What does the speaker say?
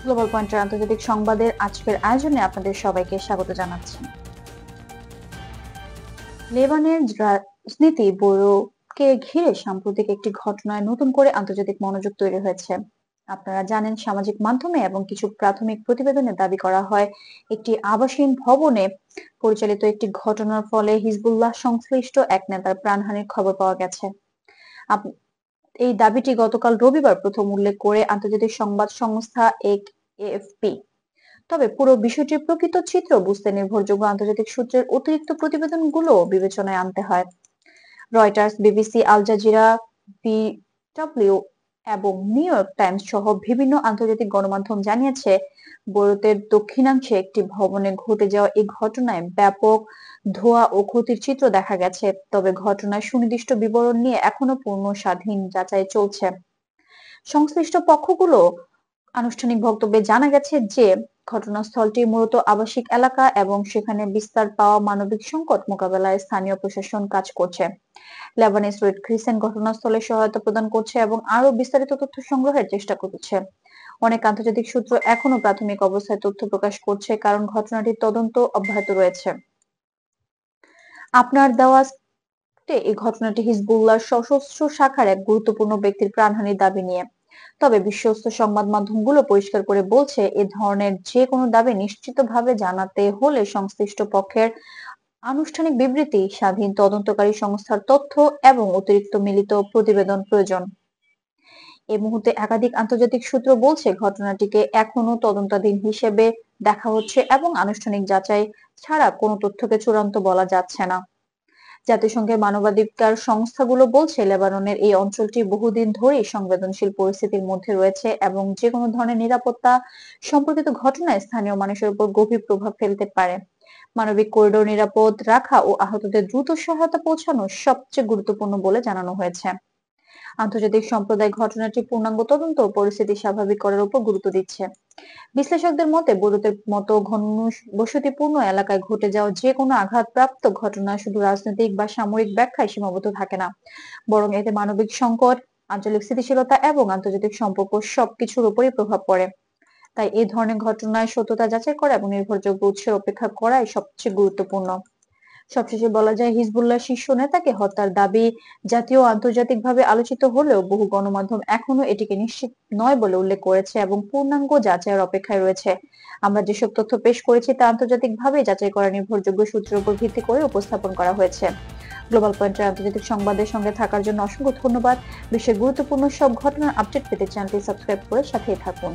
Global পয়েন্টের আন্তর্জাতিক সংবাদের আজকের আয়োজনে আপনাদের সবাইকে স্বাগত জানাচ্ছি। লেবাননের রাজনীতি ব্যুরোকে ঘিরে সাম্প্রতিক একটি ঘটনায় নতুন করে আন্তর্জাতিক মনোযোগ তৈরি হয়েছে। আপনারা জানেন, সামাজিক মাধ্যমে এবং কিছু প্রাথমিক প্রতিবেদনে দাবি করা হয় একটি আবাসিক ভবনে পরিচালিত একটি ঘটনার ফলে হিজবুল্লাহ সংশ্লিষ্ট এক নেতার প্রাণহানির খবর পাওয়া গেছে। এই দাবিটি গতকাল রবিবার প্রথম উল্লেখ করে আন্তর্জাতিক সংবাদ সংস্থা এএফপি। তবে পুরো বিষয়টির প্রকৃত চিত্র বুঝতে নির্ভরযোগ্য আন্তর্জাতিক সূত্রের অতিরিক্ত প্রতিবেদনগুলো বিবেচনায় আনতে হয়। Reuters, BBC, Al Jazeera, DW এবং নিউ ইয়র্ক টাইমস সহ বিভিন্ন আন্তর্জাতিক গণমাধ্যম জানিয়েছে, বৈরুতের দক্ষিণাংশে একটি ভবনে ঘটে যাওয়া এই ঘটনায় ব্যাপক ধোঁয়া ও ক্ষতির চিত্র দেখা গেছে। তবে ঘটনার সুনির্দিষ্ট বিবরণ নিয়ে এখনো পূর্ণ স্বাধীন যাচাই চলছে। সংশ্লিষ্ট পক্ষগুলো আনুষ্ঠানিক বক্তব্যে জানা গেছে যে ঘটনাস্থলটি মূলত আবাসিক এলাকা এবং সেখানে বিস্তার পাওয়া মানবিক সংকট মোকাবেলায় স্থানীয় প্রশাসন কাজ করছে। লেবানিজ রেড ক্রিসেন্ট ঘটনাস্থলে সহায়তা প্রদান করছে এবং আরো বিস্তারিত তথ্য সংগ্রহের চেষ্টা করছে। অনেক আন্তর্জাতিক সূত্র এখনো প্রাথমিক অবস্থায় তথ্য প্রকাশ করছে, কারণ ঘটনাটির তদন্ত অব্যাহত রয়েছে। আপনার দেওয়া এই ঘটনাটি হিজবুল্লাহর সশস্ত্র শাখার এক গুরুত্বপূর্ণ ব্যক্তির প্রাণহানির দাবি নিয়ে। তবে বিশ্বস্ত সংবাদ মাধ্যমগুলো পরিষ্কার করে বলছে, এ ধরনের যে কোনো দাবি নিশ্চিতভাবে জানাতে হলে সংশ্লিষ্ট পক্ষের আনুষ্ঠানিক বিবৃতি, স্বাধীন তদন্তকারী সংস্থার তথ্য এবং অতিরিক্ত মিলিত প্রতিবেদন প্রয়োজন। এই মুহূর্তে একাধিক আন্তর্জাতিক সূত্র বলছে, ঘটনাটিকে এখনো তদন্তাধীন হিসেবে দেখা হচ্ছে এবং আনুষ্ঠানিক যাচাই ছাড়া কোনো তথ্যকে চূড়ান্ত বলা যাচ্ছে না। জাতিসংঘের মানবাধিকার সংস্থাগুলো বলছে, লেবাননের এই অঞ্চলটি বহুদিন ধরেই সংবেদনশীল পরিস্থিতির মধ্যে রয়েছে এবং যে কোনো ধরনের নিরাপত্তা সম্পর্কিত ঘটনায় স্থানীয় মানুষের উপর গভীর প্রভাব ফেলতে পারে। মানবিক করিডোর নিরাপদ রাখা ও আহতদের দ্রুত সহায়তা পৌঁছানো সবচেয়ে গুরুত্বপূর্ণ বলে জানানো হয়েছে। আন্তর্জাতিক সম্প্রদায় ঘটনাটির পূর্ণাঙ্গ তদন্ত ও পরিস্থিতি স্বাভাবিক করার উপর গুরুত্ব দিচ্ছে। বিশ্লেষকদের মতে, বৈরুতের মতো ঘনবসতিপূর্ণ এলাকায় ঘটে যাওয়া যে কোনো আঘাতপ্রাপ্ত ঘটনা শুধু রাজনৈতিক বা সামরিক ব্যাখ্যায় সীমাবদ্ধ থাকে না, বরং এতে মানবিক সংকট, আঞ্চলিক স্থিতিশীলতা এবং আন্তর্জাতিক সম্পর্ক সবকিছুর উপরই প্রভাব পড়ে। তাই এই ধরনের ঘটনায় সত্যতা যাচাই করা এবং নির্ভরযোগ্য উৎসের অপেক্ষা করাই সবচেয়ে গুরুত্বপূর্ণ। সবশেষে বলা যায়, হিজবুল্লাহ শীর্ষ নেতাকে হত্যার দাবি জাতীয় ও আন্তর্জাতিকভাবে আলোচিত হলেও বহু গণমাধ্যম এখনো এটিকে নিশ্চিত নয় বলে উল্লেখ করেছে এবং পূর্ণাঙ্গ যাচাইয়ের অপেক্ষায় রয়েছে। আমরা যেসব তথ্য পেশ করেছি তা আন্তর্জাতিকভাবে যাচাই করা নির্ভরযোগ্য সূত্রের উপর ভিত্তি করে উপস্থাপন করা হয়েছে। গ্লোবাল পয়েন্টের আন্তর্জাতিক সংবাদের সঙ্গে থাকার জন্য অসংখ্য ধন্যবাদ। বিশ্বের গুরুত্বপূর্ণ সব ঘটনার আপডেট পেতে চ্যানেলটি সাবস্ক্রাইব করে সাথেই থাকুন।